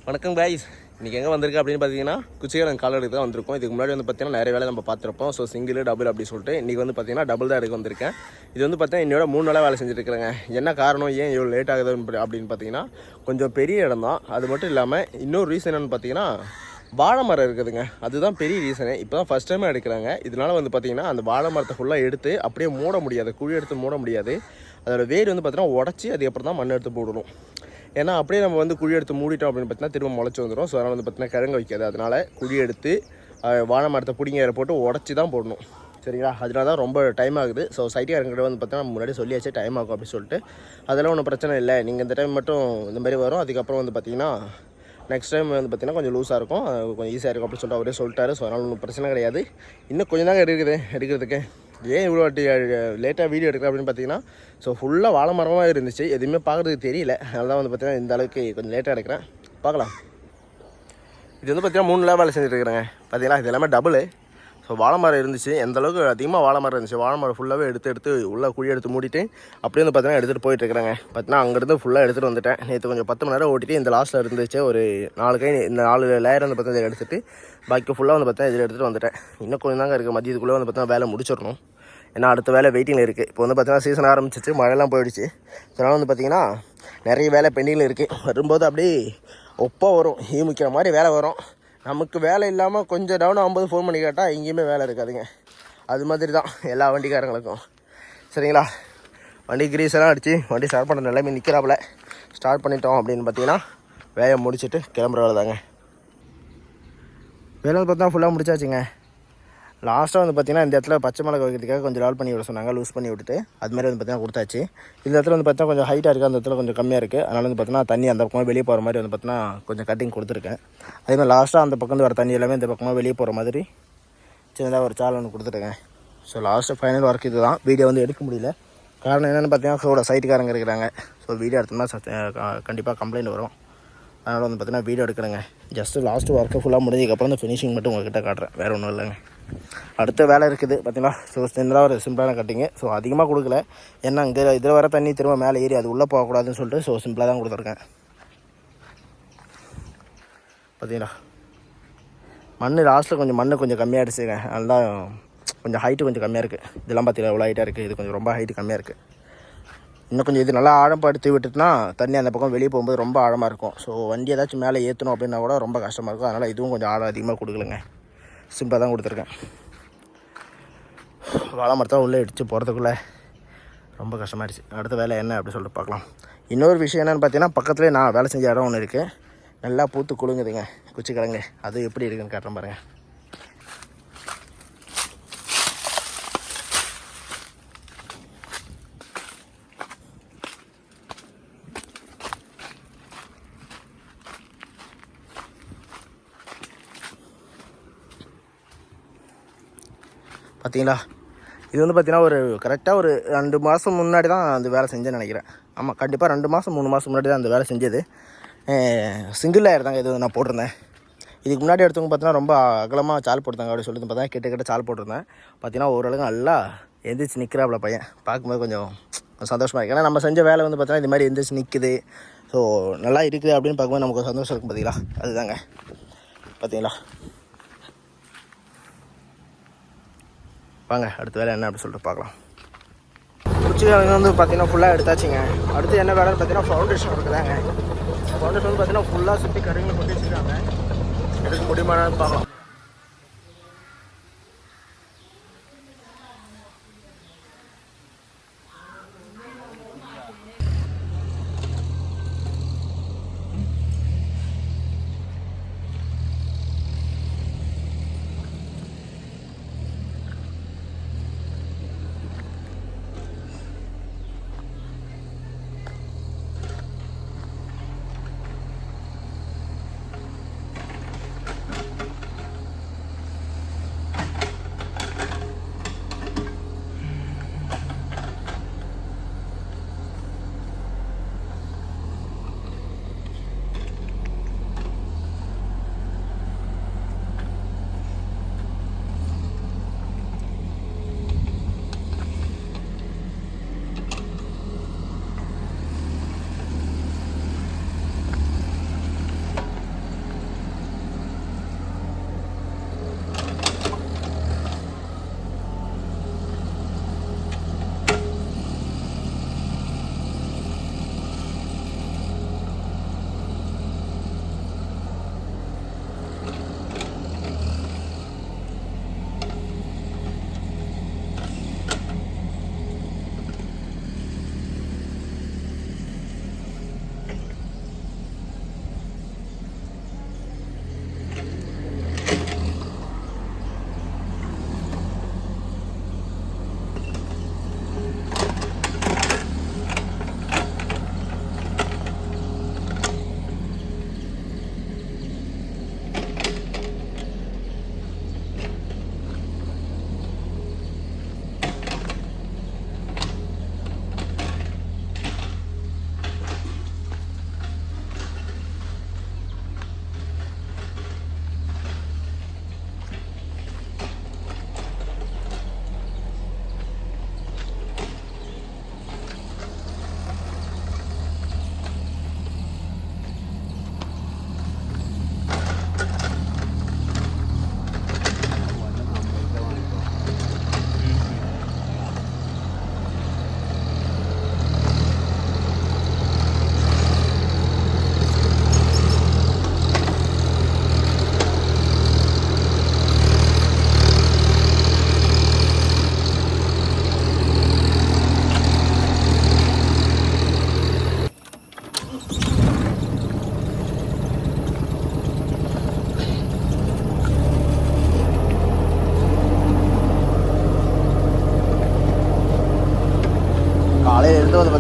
வணக்கம் கைஸ். இன்றைக்கி எங்கே வந்திருக்கு அப்படின்னு பார்த்தீங்கன்னா குச்சிகரம் கால் எடுத்து தான் வந்திருக்கோம். இதுக்கு முன்னாடி வந்து பார்த்தீங்கன்னா நிறைய வேலை நம்ம பார்த்துருப்போம். ஸோ சிங்கிள் டபுள் அப்படி சொல்லிட்டு இன்றைக்கி வந்து பார்த்தீங்கன்னா டபுள் தான் எடுக்க வந்திருக்கேன். இது வந்து பார்த்தீங்கன்னா என்னோட 3 நாளாக வேலை செஞ்சுட்டு இருக்கிறேங்க. என்ன காரணம், ஏன் இவ்வளோ லேட் ஆகுது அப்படின்னு பார்த்தீங்கன்னா கொஞ்சம் பெரிய இடம் தான். அது மட்டும் இல்லாமல் இன்னொரு ரீசன் என்னென்னு பார்த்தீங்கன்னா வாழை மரம் இருக்குதுங்க. அதுதான் பெரிய ரீசனு. இப்போ தான் ஃபஸ்ட் டைமாக எடுக்கிறாங்க. இதனால் வந்து பார்த்தீங்கன்னா அந்த வாழை மரத்தை ஃபுல்லாக எடுத்து அப்படியே மூட முடியாது, குழி எடுத்து மூட முடியாது. அதோடய வேர் வந்து பார்த்தீங்கன்னா உடச்சி அதுக்கப்புறம் தான் மண் எடுத்து போடணும். ஏன்னா அப்படியே நம்ம வந்து குழி எடுத்து மூடிட்டோம் அப்படின்னு பார்த்தீங்கன்னா திரும்ப முளைச்சி வந்துடும். ஸோ அதனால் வந்து பார்த்தீங்கன்னா கிழங்கு வைக்காது. அதனால் குழி எடுத்து வாழை மரத்தை பிடிங்க போட்டு உடச்சி தான் போடணும். சரிங்களா? அதனால தான் ரொம்ப டைம் ஆகுது. ஸோ சைட்டுக்காரங்கிட்ட வந்து பார்த்தீங்கன்னா முன்னாடி சொல்லியாச்சு டைம் ஆகும் அப்படின்னு சொல்லிட்டு. அதெல்லாம் ஒன்றும் பிரச்சனை இல்லை, நீங்கள் இந்த டைம் மட்டும் இந்த மாதிரி வரும். அதுக்கப்புறம் வந்து பார்த்தீங்கன்னா நெக்ஸ்ட் டைம் வந்து பார்த்தீங்கன்னா கொஞ்சம் லூஸாக இருக்கும், கொஞ்சம் ஈஸியாக இருக்கும் அப்படின்னு சொல்லிட்டு அவரே சொல்லிட்டாரு. ஸோ அதனால் ஒன்றும் பிரச்சனை கிடையாது. இன்னும் கொஞ்சம் தாங்க எடுக்கிறதுக்கு. ஏன் இவ்வளோ லேட்டாக வீடியோ எடுக்கிறேன் அப்படின்னு பார்த்தீங்கன்னா ஸோ ஃபுல்லாக வாழை மரமாக இருந்துச்சு, எதுவுமே பார்க்குறதுக்கு தெரியல. அதனால தான் வந்து பார்த்தீங்கன்னா இந்த அளவுக்கு கொஞ்சம் லேட்டாக எடுக்கிறேன். பார்க்கலாம். இது வந்து பார்த்தீங்கன்னா 3 நாள் வேலை செஞ்சுட்டு இருக்கிறேங்க. பார்த்தீங்கன்னா இது எல்லாமே டபுள். ஸோ வாழை மரம் இருந்துச்சு, எந்த அளவுக்கு அதிகமாக வாழை மரம் இருந்துச்சு. வாழை மரம் ஃபுல்லாகவே எடுத்து உள்ளே குழி எடுத்து மூடிட்டு அப்படியே வந்து பார்த்தீங்கன்னா எடுத்துகிட்டு போயிட்டுருக்குறாங்க. பார்த்தீங்கன்னா அங்கேருந்து ஃபுல்லாக எடுத்துகிட்டு வந்துட்டேன். நேற்று கொஞ்சம் 10 மணி நேரம் ஓட்டிட்டு இந்த லாஸ்ட்டில் இருந்துச்சு ஒரு 4 கை, இந்த 4 லேயர் வந்து பார்த்தீங்கன்னா எடுத்துகிட்டு பாக்கி ஃபுல்லாக வந்து பார்த்தீங்கன்னா இதில் எடுத்துகிட்டு வந்துட்டேன். இன்னும் கொஞ்சம் தாங்க இருக்குது, மதியத்துக்குள்ளே வந்து பார்த்தீங்கன்னா வேலை முடிச்சிடணும். ஏன்னா அடுத்த வேலை வெயிட்டிங்கில் இருக்குது. இப்போ வந்து பார்த்தீங்கன்னா சீசன் ஆரம்பிச்சிச்சு, மழைலாம் போயிடுச்சு. அதனால் வந்து பார்த்திங்கன்னா நிறைய வேலை பெண்டிங்கில் இருக்குது. வரும்போது அப்படியே ஒப்பாக வரும், முக்கிற மாதிரி வேலை வரும். நமக்கு வேலை இல்லாமல் கொஞ்சம் டவுன் 50 ஃபோன் பண்ணி கேட்டால் எங்கேயுமே வேலை இருக்காதுங்க. அது மாதிரி தான் எல்லா வண்டிக்காரங்களுக்கும். சரிங்களா? வண்டி கிரீஸ் எல்லாம் அடித்து வண்டி ஸ்டார்ட் பண்ணுற நிலைமை நிற்கிறாப்புல. ஸ்டார்ட் பண்ணிட்டோம் அப்படின்னு பார்த்தீங்கன்னா வேலை முடிச்சுட்டு கிளம்புற வேலை தாங்க. வேலை வந்து பார்த்தா ஃபுல்லாக முடிச்சாச்சுங்க. லாஸ்ட்டாக வந்து பார்த்திங்கன்னா இந்த இடத்துல பச்சை மிளகா வைக்கிறதுக்காக கொஞ்சம் லால் பண்ணி விட சொன்னாங்க, லூஸ் பண்ணி விட்டுட்டு அதுமாதிரி வந்து பார்த்திங்கன்னா கொடுத்தாச்சு. இந்த இடத்துல வந்து பார்த்தீங்கன்னா கொஞ்சம் ஹைட்டாக இருக்குது, அந்த இடத்துல கொஞ்சம் கம்மியாக இருக்குது. அதனால் வந்து பார்த்தீங்கன்னா தண்ணி அந்த பக்கமாக வெளியே போகிற மாதிரி வந்து பார்த்தீங்கன்னா கொஞ்சம் கட்டிங் கொடுத்துருக்கேன். அதேமாதிரி லாஸ்ட்டாக அந்த பக்கம் வர தண்ணி எல்லாமே இந்த பக்கமாக வெளியே போகிற மாதிரி சின்னதாக ஒரு சால் ஒன்று கொடுத்துருக்கேன். ஸோ லாஸ்ட்டு ஃபைனல் ஒர்க் இது தான். வீடியோ வந்து எடுக்க முடியல. காரணம் என்னென்னு பார்த்தீங்கன்னா கூட சைட்டுக்காரங்க இருக்கிறாங்க. ஸோ வீடியோ எடுத்தோம்னா கண்டிப்பாக கம்ப்ளைண்ட் வரும். அதனால் வந்து பார்த்தீங்கன்னா வீடியோ எடுக்கிறேங்க. ஜஸ்ட்டு லாஸ்ட்டு ஒர்க்கு ஃபுல்லாக முடிஞ்சதுக்கப்புறம் இந்த ஃபினிஷிங் மட்டும் உங்கள்கிட்ட காட்டுறேன், வேறு ஒன்றும் இல்லைங்க. அடுத்த வேலை இருக்குது பார்த்தீங்களா? ஸோ சின்னதாக ஒரு சிம்பிளான கட்டிங்கு. ஸோ அதிகமாக கொடுக்கல, ஏன்னா இங்கே இதில் வர தண்ணி திரும்ப மேலே ஏறி அது உள்ளே போகக்கூடாதுன்னு சொல்லிட்டு ஸோ சிம்பிளாக தான் கொடுத்துருக்கேன். பார்த்தீங்களா? லாஸ்ட்டில் கொஞ்சம் கம்மியாகிடுச்சுங்க. அதனால் கொஞ்சம் ஹைட்டு கொஞ்சம் கம்மியாக இருக்குது. இதெல்லாம் பார்த்தீங்களா எவ்வளோ ஹைட்டாக இருக்குது, இது கொஞ்சம் ரொம்ப ஹைட்டு கம்மியாக இருக்குது. இன்னும் கொஞ்சம் இது நல்லா ஆழப்படுத்தி விட்டுட்டுனா தண்ணி அந்த பக்கம் வெளியே போகும்போது ரொம்ப ஆழமாக இருக்கும். ஸோ வண்டி ஏதாச்சும் மேலே ஏற்றணும் அப்படின்னா கூட ரொம்ப கஷ்டமாக இருக்கும். அதனால் இதுவும் கொஞ்சம் ஆழம் அதிகமாக கொடுக்கலங்க, சிம்பிளாக தான் கொடுத்துருக்கேன். வாழை மரத்தை உள்ளே இடித்து போகிறதுக்குள்ளே ரொம்ப கஷ்டமாகிடுச்சு. அடுத்த வேலை என்ன அப்படி சொல்லிட்டு பார்க்கலாம். இன்னொரு விஷயம் என்னென்னு பார்த்தீங்கன்னா பக்கத்துலேயே நான் வேலை செஞ்ச இடம் ஒன்று இருக்குது, நல்லா பூத்து குலுங்குதுங்க குச்சி கிழங்கு. அது எப்படி இருக்குதுன்னு காட்டுறேன் பாருங்கள். பார்த்தீங்களா? இது வந்து பார்த்தீங்கன்னா ஒரு கரெக்டாக ஒரு 2 மாதம் முன்னாடி தான் அந்த வேலை செஞ்சேன்னு நினைக்கிறேன். ஆமாம், கண்டிப்பாக 2 மாதம் 3 மாதம் முன்னாடி தான் அந்த வேலை செஞ்சது. சிங்கிள் லேயர் தாங்க இது நான் போட்டிருந்தேன். இதுக்கு முன்னாடி எடுத்தவங்க பார்த்தீங்கன்னா ரொம்ப அகலமாக சால் போட்டுருந்தாங்க அப்படி சொல்லிட்டு பார்த்தா கிட்ட சால் போட்டிருந்தேன். பார்த்தீங்கன்னா ஓரளவுக்கு நல்லா எந்திரிச்சு நிற்கிறாப்புல பையன். பார்க்கும்போது கொஞ்சம் சந்தோஷமாக இருக்குது. ஏன்னா நம்ம செஞ்ச வேலை வந்து பார்த்தீங்கன்னா இது மாதிரி எந்திரிச்சு நிற்குது, ஸோ நல்லா இருக்குது அப்படின்னு பார்க்கும்போது நமக்கு சந்தோஷம் இருக்கும். பார்த்தீங்களா? அதுதாங்க. பார்த்தீங்களா? வாங்க அடுத்த வேலை என்ன அப்படி சொல்லிட்டு பார்க்கலாம். குச்சி கிழங்கு வந்து பார்த்தீங்கன்னா ஃபுல்லாக எடுத்தாச்சுங்க. அடுத்து என்ன வேலைன்னு பார்த்தீங்கன்னா ஃபவுண்டேஷன் இருக்குதாங்க. ஃபவுண்டேஷன் வந்து பார்த்தீங்கன்னா ஃபுல்லாக சுற்றி கருங்களை கொட்டி வச்சுருக்காங்க. எடுக்க முடியுமான்னு பார்க்கலாம்.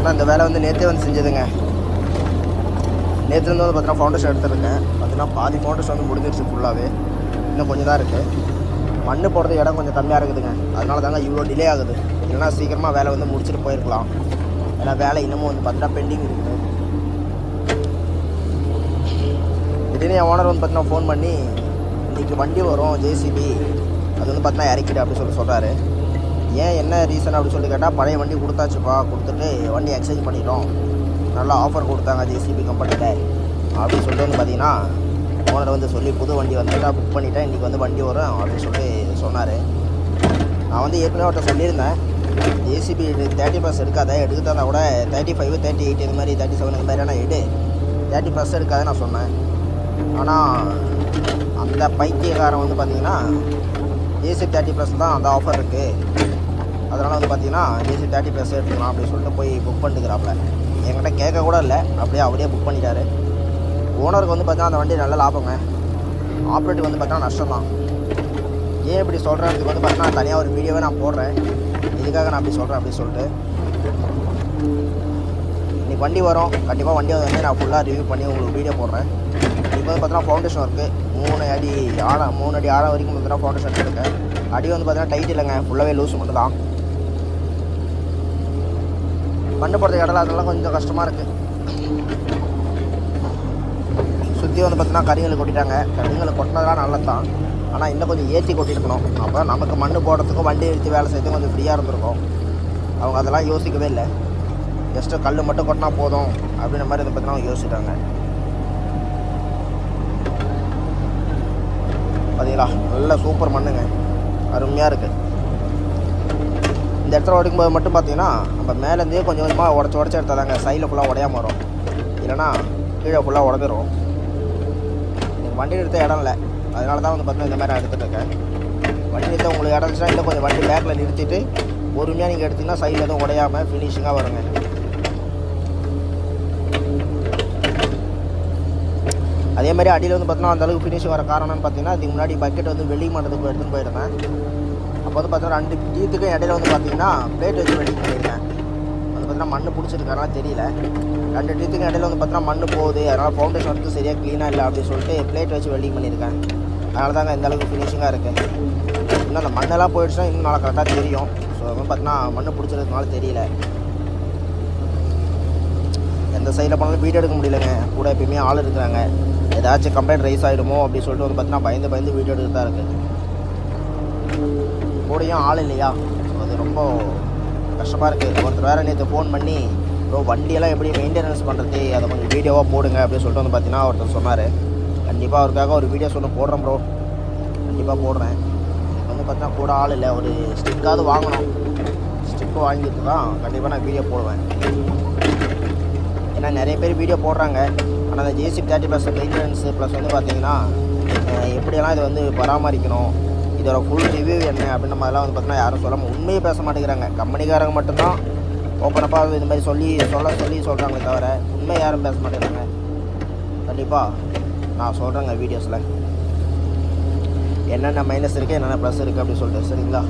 பார்த்தீங்கன்னா இந்த வேலை வந்து நேற்றே வந்து செஞ்சதுங்க. நேற்றுலேருந்து வந்து பார்த்தீங்கன்னா ஃபவுண்டேஷன் எடுத்துருக்கேன். பார்த்தீங்கன்னா பாதி ஃபவுண்டேஷன் வந்து முடிஞ்சிருச்சு ஃபுல்லாகவே. இன்னும் கொஞ்சம் தான் இருக்குது. மண் போடுறது இடம் கொஞ்சம் கம்மியாக இருக்குதுங்க. அதனால தாங்க இவ்வளோ டிலே ஆகுது. இல்லைனா சீக்கிரமாக வேலை வந்து முடிச்சுட்டு போயிருக்கலாம். ஏன்னா வேலை இன்னமும் வந்து பார்த்தீங்கன்னா பெண்டிங் இருக்குது. திடீர்னு என் ஓனர் வந்து பார்த்தீங்கன்னா ஃபோன் பண்ணி இன்றைக்கி வண்டி வரும் ஜேசிபி, அது வந்து பார்த்தீங்கன்னா இறக்கிடு அப்படின்னு சொல்கிறாரு. ஏன் என்ன ரீசன் அப்படின்னு சொல்லி கேட்டால், பழைய வண்டி கொடுத்தாச்சுப்பா, கொடுத்துட்டு வண்டி எக்ஸ்சேஞ்ச் பண்ணிட்டோம், நல்லா ஆஃபர் கொடுத்தாங்க ஜேசிபி கம்பெனியில் அப்படின்னு சொல்லிட்டு வந்து பார்த்தீங்கன்னா ஓனர் வந்து சொல்லி புது வண்டி வந்துட்டா புக் பண்ணிவிட்டேன், இன்றைக்கி வந்து வண்டி வரும் அப்படின்னு சொல்லி சொன்னார். நான் வந்து ஏற்கனவே அவர்கிட்ட சொல்லியிருந்தேன், ஜேசிபி 30+ எடுக்காத, எடுக்கிறதா கூட 35, 38 இது மாதிரி 37 இந்த மாதிரியான எடு, 30+ எடுக்காத நான் சொன்னேன். ஆனால் அந்த பைத்தியக்காரன் வந்து பார்த்திங்கன்னா ஜேசிபி 30+ தான் அந்த ஆஃபர் இருக்குது, அதனால் வந்து பார்த்திங்கன்னா ஜேசிபி 30+ எடுத்துக்கலாம் அப்படின்னு சொல்லிட்டு போய் புக் பண்ணிட்டுக்கிறாப்புல. என்கிட்ட கேட்க கூட இல்லை, அப்படியே அவரே புக் பண்ணிட்டாரு. ஓனருக்கு வந்து பார்த்தீங்கன்னா அந்த வண்டி நல்ல லாபங்க, ஆப்ரேட்டிவ் வந்து பார்த்தீங்கன்னா நஷ்டம் தான். ஏன் இப்படி சொல்கிறதுக்கு வந்து பார்த்தீங்கன்னா தனியாக ஒரு வீடியோவே நான் போடுறேன், இதுக்காக நான் அப்படி சொல்கிறேன் அப்படின்னு சொல்லிட்டு. இன்றைக்கி வண்டி வரும், கண்டிப்பாக வண்டி வந்து நான் ஃபுல்லாக ரிவ்யூ பண்ணி உங்களுக்கு வீடியோ போடுறேன். இப்போ வந்து பார்த்தீங்கன்னா ஃபவுண்டேஷன் ஒர்க்கு 3 அடி ஆழம் வரைக்கும் பார்த்தீங்கன்னா ஃபவுண்டேஷன் எடுத்துருக்கேன். அடி வந்து பார்த்தீங்கன்னா டைட் இல்லைங்க, ஃபுல்லாகவே லூஸ் மட்டும் தான். மண்ணு போடுறது இடல அதெல்லாம் கொஞ்சம் கஷ்டமாக இருக்குது. சுற்றி வந்து பார்த்தீங்கன்னா கரிங்களை கொட்டிட்டாங்க. கரிங்களை கொட்டினதெல்லாம் நல்லது தான், ஆனால் இன்னும் கொஞ்சம் ஏற்றி கொட்டிருக்கணும். அப்போ நமக்கு மண் போடுறதுக்கும் வண்டி எடுத்து வேலை செய்யறதுக்கும் கொஞ்சம் ஃப்ரீயாக இருந்திருக்கும். அவங்க அதெல்லாம் யோசிக்கவே இல்லை, ஜஸ்ட்டு கல் மட்டும் கொட்டினா போதும் அப்படின்ற மாதிரி இதை பார்த்தீங்கன்னா அவங்க யோசிச்சிட்டாங்க. பார்த்தீங்களா, நல்ல சூப்பர் மண்ணுங்க, அருமையாக இருக்குது. இந்த இடத்துல உடைக்கும்போது மட்டும் பார்த்தீங்கன்னா நம்ம மேலேருந்தே கொஞ்சம் கொஞ்சமாக உடச்சி எடுத்தாதாங்க சைடில் ஃபுல்லாக உடையாமல் வரும், இல்லைனா கீழே ஃபுல்லாக உடஞ்சிரும். வண்டி நிறுத்த இடம் இல்லை, அதனால தான் வந்து பார்த்தீங்கன்னா இந்த மாதிரி நான் எடுத்துகிட்டு இருக்கேன். வண்டி நிறுத்த உங்களுக்கு இடம் இருந்துச்சுன்னா இல்லை கொஞ்சம் வண்டி பேக்கில் நிறுத்திட்டு பொறுமையாக நீங்கள் எடுத்திங்கன்னா சைடில் எதுவும் உடையாமல் ஃபினிஷிங்காக வருங்க. அதே மாதிரி அடியில் வந்து பார்த்தீங்கன்னா அந்தளவுக்கு ஃபினிஷிங் வர காரணம்னு பார்த்தீங்கன்னா, அதுக்கு முன்னாடி பக்கெட் வந்து வெல்டிங் பண்ணுறதுக்கு எடுத்துகிட்டு போயிருந்தேன். அப்போ வந்து பார்த்தீங்கன்னா 2 டீத்துக்கும் இடையில வந்து பார்த்தீங்கன்னா பிளேட் வச்சு வெல்டிங் பண்ணியிருக்கேன். அது பார்த்தீங்கன்னா மண் பிடிச்சிருக்கனால தெரியல, 2 டீத்துக்கும் இடையில வந்து பார்த்தீங்கன்னா மண் போகுது, அதனால் ஃபவுண்டேஷன் வந்து சரியாக க்ளீனாக இல்லை அப்படின்னு சொல்லிட்டு பிளேட் வச்சு வெல்டிங் பண்ணியிருக்கேன். அதனால தாங்க இந்த அளவுக்கு ஃபினிஷிங்காக இருக்குது. இன்னும் அந்த மண்ணெல்லாம் போயிடுச்சுன்னா இன்னும் நல்லா கரெக்டாக தெரியும். ஸோ அது பார்த்தீங்கன்னா மண் பிடிச்சிருக்கனால தெரியல. எந்த சைடில் போனாலும் வீடியோ எடுக்க முடியலைங்க, கூட எப்பயுமே ஆள் இருக்கிறாங்க. ஏதாச்சும் கம்ப்ளைண்ட் ரைஸ் ஆகிடுமோ அப்படின்னு சொல்லிட்டு வந்து பார்த்தீங்கன்னா பயந்து வீடியோ எடுத்து தான் இருக்குது. கூடையும் ஆள் இல்லையா, ஸோ அது ரொம்ப கஷ்டமாக இருக்குது. ஒருத்தர் வேறு நேற்று ஃபோன் பண்ணி ப்ரோ வண்டியெல்லாம் எப்படி மெயின்டெனன்ஸ் பண்ணுறது, அதை கொஞ்சம் வீடியோவாக போடுங்க அப்படின்னு சொல்லிட்டு வந்து பார்த்தீங்கன்னா ஒருத்தர் சொன்னார். கண்டிப்பாக அவருக்காக ஒரு வீடியோ சொன்ன போடுறேன் ப்ரோ, கண்டிப்பாக போடுறேன். வந்து பார்த்தீங்கன்னா கூட ஆள் இல்லை, ஒரு ஸ்டிக்காவது வாங்கணும், ஸ்டிக்கு வாங்கிட்டு தான் கண்டிப்பாக நான் வீடியோ போடுவேன். ஏன்னா நிறைய பேர் வீடியோ போடுறாங்க, ஆனால் அந்த ஜேசிபி 30+ மெயின்டெனன்ஸு ப்ளஸ் வந்து பார்த்திங்கன்னா எப்படியெல்லாம் இதை வந்து பராமரிக்கணும், இதோட ஃபுல் ரிவ்யூ என்ன அப்படின்ற மாதிரிலாம் வந்து பார்த்தீங்கன்னா யாரும் சொல்லாமல் உண்மையை பேச மாட்டேங்கிறாங்க. கம்பெனிக்காரங்க மட்டும்தான் ஓப்பனப்பாக இது மாதிரி சொல்கிறாங்களே தவிர உண்மை யாரும் பேச மாட்டேங்கிறாங்க. கண்டிப்பாக நான் சொல்கிறேங்க வீடியோஸில் என்னென்ன மைனஸ் இருக்குது என்னென்ன ப்ளஸ் இருக்குது அப்படின்னு சொல்லிட்டு. சரிங்களா,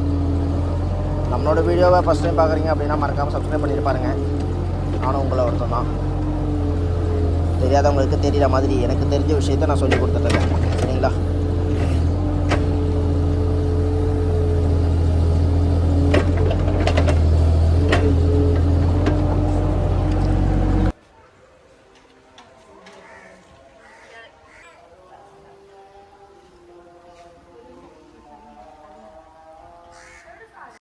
நம்மளோட வீடியோவை ஃபஸ்ட் டைம் பார்க்குறீங்க அப்படின்னா மறக்காமல் சப்ஸ்கிரைப் பண்ணிட்டு பாருங்கள். நானும் உங்களை ஒருத்தன் தான், தெரியாதவங்களுக்கு தெரிகிற மாதிரி எனக்கு தெரிஞ்ச விஷயத்தை நான் சொல்லி கொடுத்துட்ருக்கேன். சரிங்களா.